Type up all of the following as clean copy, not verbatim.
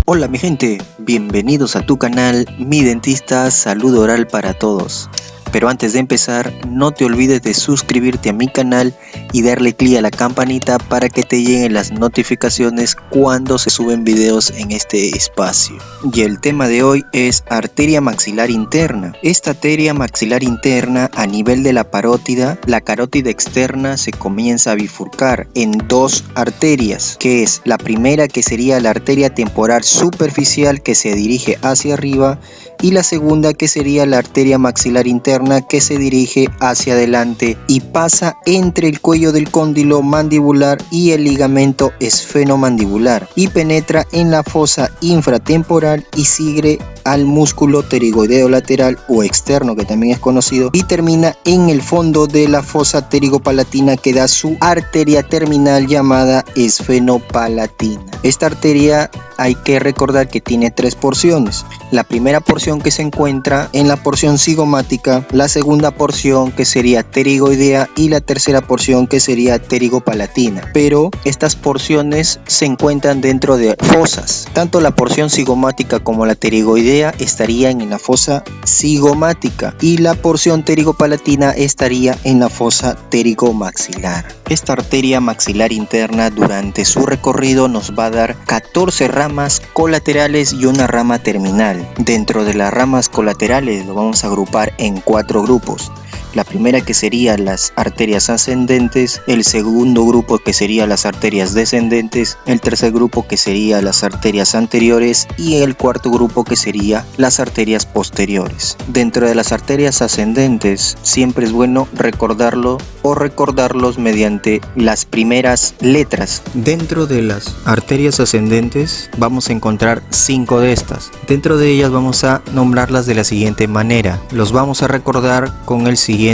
Hola mi gente, bienvenidos a tu canal Mi Dentista Salud Oral para Todos. Pero antes de empezar, no te olvides de suscribirte a mi canal y darle clic a la campanita para que te lleguen las notificaciones cuando se suben videos en este espacio. Y el tema de hoy es arteria maxilar interna. Esta arteria maxilar interna, a nivel de la parótida, la carótida externa se comienza a bifurcar en dos arterias, que es la primera, que sería la arteria temporal superficial, que se dirige hacia arriba, y la segunda, que sería la arteria maxilar interna, que se dirige hacia adelante y pasa entre el cuello del cóndilo mandibular y el ligamento esfenomandibular y penetra en la fosa infratemporal y sigue al músculo pterigoideo lateral o externo, que también es conocido, y termina en el fondo de la fosa pterigopalatina, que da su arteria terminal llamada esfenopalatina. Esta arteria hay que recordar que tiene tres porciones. La primera porción, que se encuentra en la porción cigomática, la segunda porción, que sería pterigoidea, y la tercera porción, que sería pterigopalatina. Pero estas porciones se encuentran dentro de fosas. Tanto la porción cigomática como la pterigoidea estarían en la fosa cigomática y la porción pterigopalatina estaría en la fosa pterigomaxilar. Esta arteria maxilar interna, durante su recorrido, nos va a dar 14 ramas colaterales y una rama terminal. Dentro de las ramas colaterales lo vamos a agrupar en 4 grupos. La primera, que sería las arterias ascendentes, el segundo grupo, que sería las arterias descendentes, el tercer grupo, que sería las arterias anteriores, y el cuarto grupo, que sería las arterias posteriores. Dentro de las arterias ascendentes siempre es bueno recordarlo o recordarlos mediante las primeras letras. Dentro de las arterias ascendentes vamos a encontrar 5 de estas. Dentro de ellas vamos a nombrarlas de la siguiente manera. Los vamos a recordar con el siguiente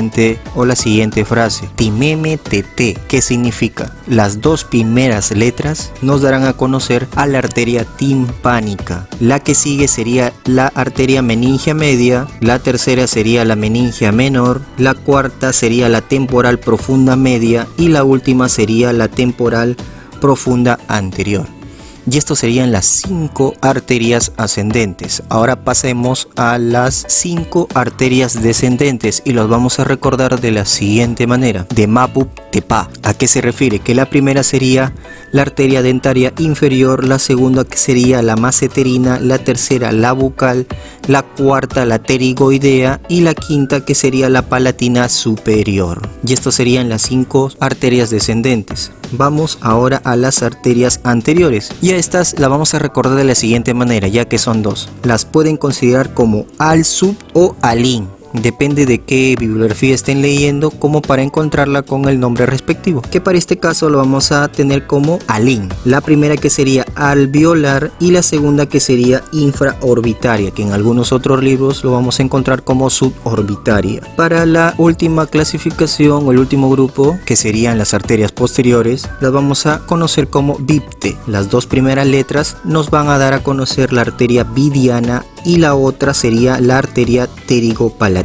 o la siguiente frase: Timeme Tete, que significa las dos primeras letras nos darán a conocer a la arteria timpánica. La que sigue sería la arteria meningia media, la tercera sería la meningia menor, la cuarta sería la temporal profunda media y la última sería la temporal profunda anterior. Y estos serían las 5 arterias ascendentes. Ahora pasemos a las 5 arterias descendentes y los vamos a recordar de la siguiente manera: de Mapup Tepa. ¿A qué se refiere? Que la primera sería la arteria dentaria inferior, la segunda, que sería la maseterina, la tercera la bucal, la cuarta la pterigoidea y la quinta, que sería la palatina superior. Y estos serían las 5 arterias descendentes. Vamos ahora a las arterias anteriores, y a estas las vamos a recordar de la siguiente manera, ya que son 2. Las pueden considerar como al sub o alin. Depende de qué bibliografía estén leyendo, como para encontrarla con el nombre respectivo, que para este caso lo vamos a tener como alin. La primera, que sería alveolar, y la segunda, que sería infraorbitaria, que en algunos otros libros lo vamos a encontrar como suborbitaria. Para la última clasificación o el último grupo, que serían las arterias posteriores, las vamos a conocer como bipte. Las dos primeras letras nos van a dar a conocer la arteria vidiana y la otra sería la arteria pterigopalatina.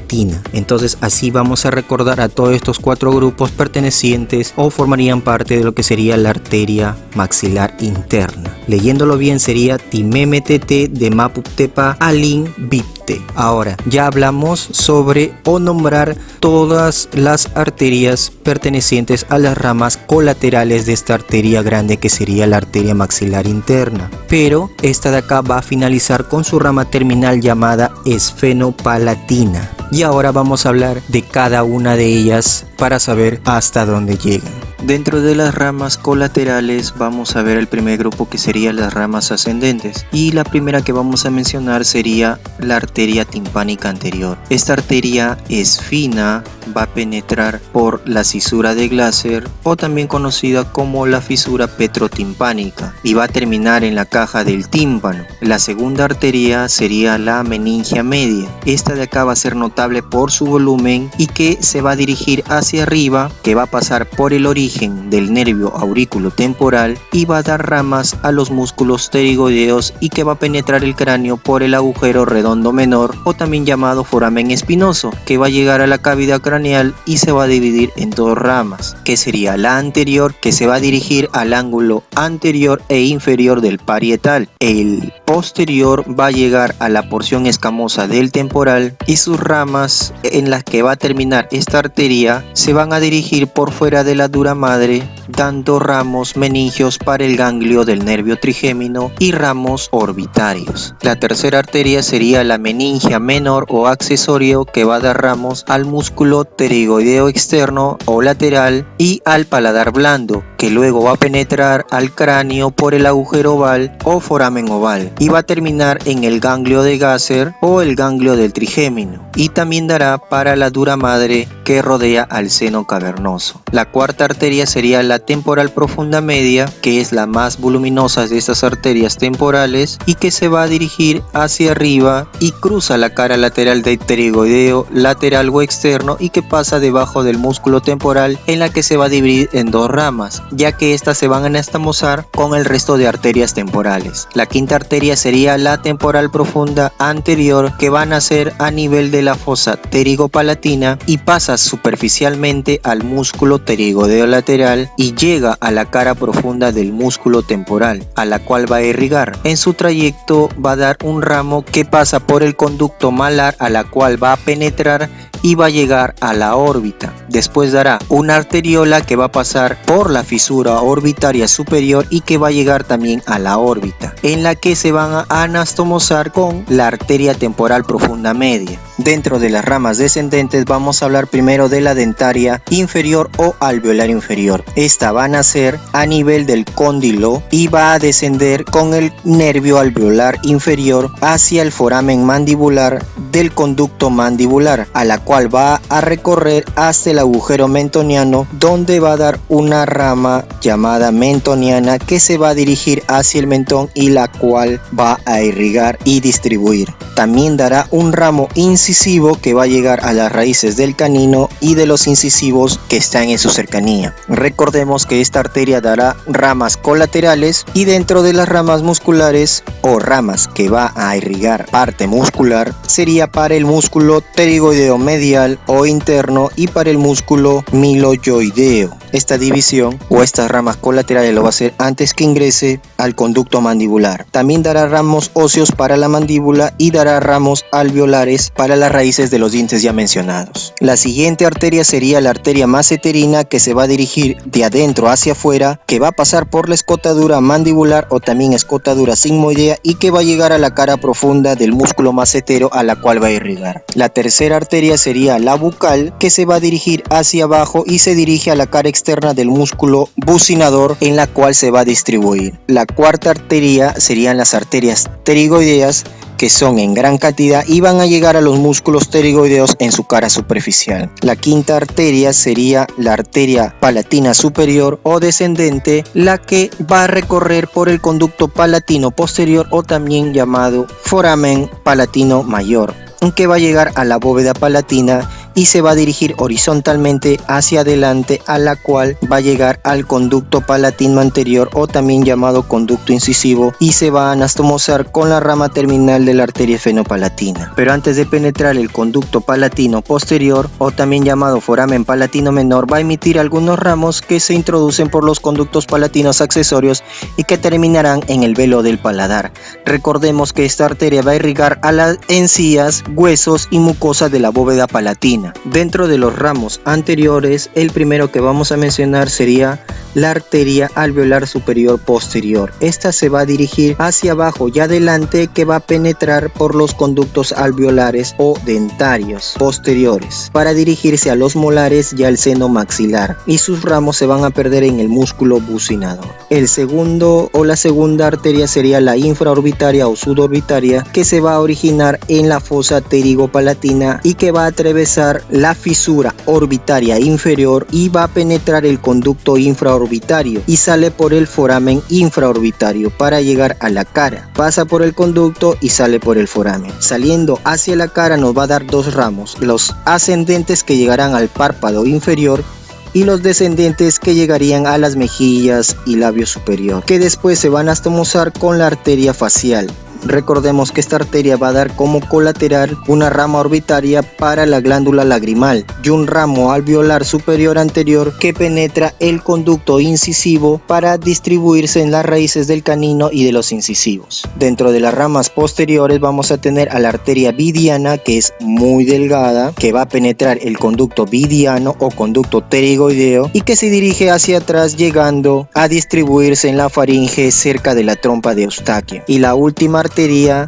Entonces así vamos a recordar a todos estos 4 grupos pertenecientes o formarían parte de lo que sería la arteria maxilar interna. Leyéndolo bien sería Timeme Tete, de Mapup Tepa, Alin Bipte. Ahora ya hablamos sobre o nombrar todas las arterias pertenecientes a las ramas colaterales de esta arteria grande, que sería la arteria maxilar interna, pero esta de acá va a finalizar con su rama terminal llamada esfenopalatina. Y ahora vamos a hablar de cada una de ellas para saber hasta dónde llegan. Dentro de las ramas colaterales vamos a ver el primer grupo, que sería las ramas ascendentes, y la primera que vamos a mencionar sería la arteria timpánica anterior. Esta arteria es fina, va a penetrar por la cisura de Glaser, o también conocida como la fisura petrotimpánica, y va a terminar en la caja del tímpano. La segunda arteria sería la meningia media. Esta de acá va a ser notable por su volumen y que se va a dirigir hacia arriba, que va a pasar por el origen origen del nervio auriculotemporal y va a dar ramas a los músculos pterigoideos y que va a penetrar el cráneo por el agujero redondo menor o también llamado foramen espinoso, que va a llegar a la cavidad craneal y se va a dividir en dos ramas, que sería la anterior, que se va a dirigir al ángulo anterior e inferior del parietal. El posterior va a llegar a la porción escamosa del temporal y sus ramas en las que va a terminar esta arteria se van a dirigir por fuera de la dura madre, dando ramos meningios para el ganglio del nervio trigémino y ramos orbitarios. La tercera arteria sería la meningia menor o accesorio, que va a dar ramos al músculo pterigoideo externo o lateral y al paladar blando, que luego va a penetrar al cráneo por el agujero oval o foramen oval y va a terminar en el ganglio de Gasser o el ganglio del trigémino, y también dará para la dura madre que rodea al seno cavernoso. La cuarta arteria sería la temporal profunda media, que es la más voluminosa de estas arterias temporales y que se va a dirigir hacia arriba y cruza la cara lateral del pterigoideo lateral o externo y que pasa debajo del músculo temporal, en la que se va a dividir en dos ramas, ya que estas se van a anastomosar con el resto de arterias temporales. La quinta arteria sería la temporal profunda anterior, que va a nacer a nivel de la fosa pterigopalatina y pasa superficialmente al músculo pterigoideo lateral y llega a la cara profunda del músculo temporal, a la cual va a irrigar. En su trayecto va a dar un ramo que pasa por el conducto malar, a la cual va a penetrar y va a llegar a la órbita. Después dará una arteriola que va a pasar por la fisura orbitaria superior y que va a llegar también a la órbita, en la que se van a anastomosar con la arteria temporal profunda media. Dentro de las ramas descendentes vamos a hablar primero de la dentaria inferior o alveolar inferior. Esta va a nacer a nivel del cóndilo y va a descender con el nervio alveolar inferior hacia el foramen mandibular del conducto mandibular, a la cual va a recorrer hasta el agujero mentoniano, donde va a dar una rama llamada mentoniana que se va a dirigir hacia el mentón y la cual va a irrigar y distribuir. También dará un ramo incisivo que va a llegar a las raíces del canino y de los incisivos que están en su cercanía. Recordemos que esta arteria dará ramas colaterales y dentro de las ramas musculares o ramas que va a irrigar parte muscular sería para el músculo pterigoideo medial o interno y para el músculo miloyoideo. Esta división o estas ramas colaterales lo va a hacer antes que ingrese al conducto mandibular. También dará ramos óseos para la mandíbula y dará ramos alveolares para las raíces de los dientes ya mencionados. La siguiente arteria sería la arteria maceterina, que se va a dirigir de adentro hacia afuera, que va a pasar por la escotadura mandibular o también escotadura sigmoidea y que va a llegar a la cara profunda del músculo macetero, a la cual va a irrigar. La tercera arteria sería la bucal, que se va a dirigir hacia abajo y se dirige a la cara externa del músculo bucinador, en la cual se va a distribuir. La cuarta arteria serían las arterias pterigoideas, que son en gran cantidad y van a llegar a los músculos pterigoideos en su cara superficial. La quinta arteria sería la arteria palatina superior o descendente, la que va a recorrer por el conducto palatino posterior o también llamado foramen palatino mayor, que va a llegar a la bóveda palatina y se va a dirigir horizontalmente hacia adelante, a la cual va a llegar al conducto palatino anterior o también llamado conducto incisivo y se va a anastomosar con la rama terminal de la arteria fenopalatina. Pero antes de penetrar el conducto palatino posterior o también llamado foramen palatino menor, va a emitir algunos ramos que se introducen por los conductos palatinos accesorios y que terminarán en el velo del paladar. Recordemos que esta arteria va a irrigar a las encías, huesos y mucosa de la bóveda palatina. Dentro de los ramos anteriores, el primero que vamos a mencionar sería la arteria alveolar superior posterior. Esta se va a dirigir hacia abajo y adelante, que va a penetrar por los conductos alveolares o dentarios posteriores para dirigirse a los molares y al seno maxilar, y sus ramos se van a perder en el músculo bucinador. El segundo o la segunda arteria sería la infraorbitaria o sudorbitaria, que se va a originar en la fosa pterigopalatina y que va a atravesar la fisura orbitaria inferior y va a penetrar el conducto infraorbitario y sale por el foramen infraorbitario para llegar a la cara. Pasa por el conducto y sale por el foramen. Saliendo hacia la cara nos va a dar dos ramos, los ascendentes, que llegarán al párpado inferior, y los descendentes que llegarían a las mejillas y labio superior, que después se van a anastomosar con la arteria facial. Recordemos que esta arteria va a dar como colateral una rama orbitaria para la glándula lagrimal y un ramo alveolar superior anterior que penetra el conducto incisivo para distribuirse en las raíces del canino y de los incisivos. Dentro de las ramas posteriores vamos a tener a la arteria vidiana, que es muy delgada, que va a penetrar el conducto vidiano o conducto pterigoideo y que se dirige hacia atrás llegando a distribuirse en la faringe cerca de la trompa de Eustaquio. Y la última arteria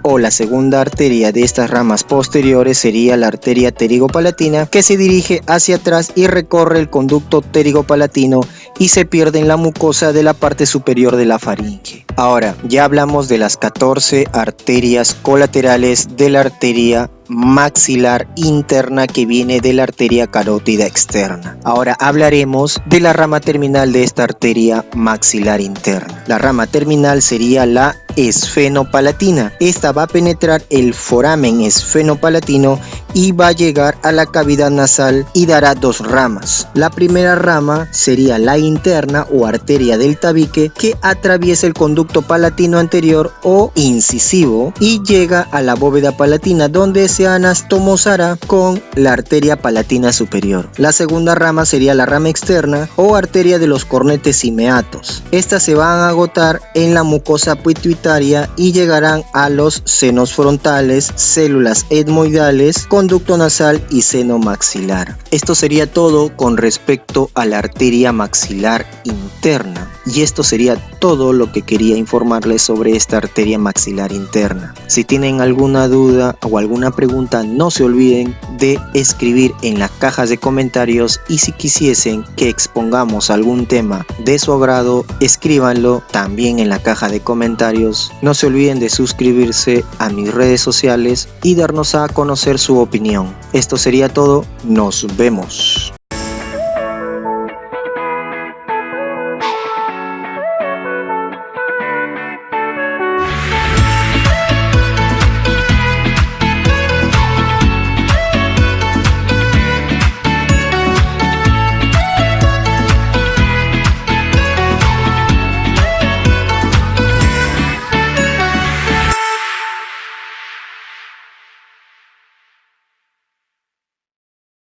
o la segunda arteria de estas ramas posteriores sería la arteria pterigopalatina, que se dirige hacia atrás y recorre el conducto pterigopalatino y se pierde en la mucosa de la parte superior de la faringe. Ahora, ya hablamos de las 14 arterias colaterales de la arteria maxilar interna que viene de la arteria carótida externa. Ahora hablaremos de la rama terminal de esta arteria maxilar interna. La rama terminal sería la esfenopalatina. Esta va a penetrar el foramen esfenopalatino y va a llegar a la cavidad nasal y dará dos ramas. La primera rama sería la interna o arteria del tabique, que atraviesa el conducto palatino anterior o incisivo y llega a la bóveda palatina, donde se anastomosará con la arteria palatina superior. La segunda rama sería la rama externa o arteria de los cornetes himeatos. Estas se van a agotar en la mucosa pituitaria y llegarán a los senos frontales, células etmoidales, conducto nasal y seno maxilar. Esto sería todo con respecto a la arteria maxilar interna. Y esto sería todo lo que quería informarles sobre esta arteria maxilar interna. Si tienen alguna duda o alguna pregunta, no se olviden de escribir en las cajas de comentarios, y si quisiesen que expongamos algún tema de su agrado, escríbanlo también en la caja de comentarios. No se olviden de suscribirse a mis redes sociales y darnos a conocer su opinión. Esto sería todo, nos vemos.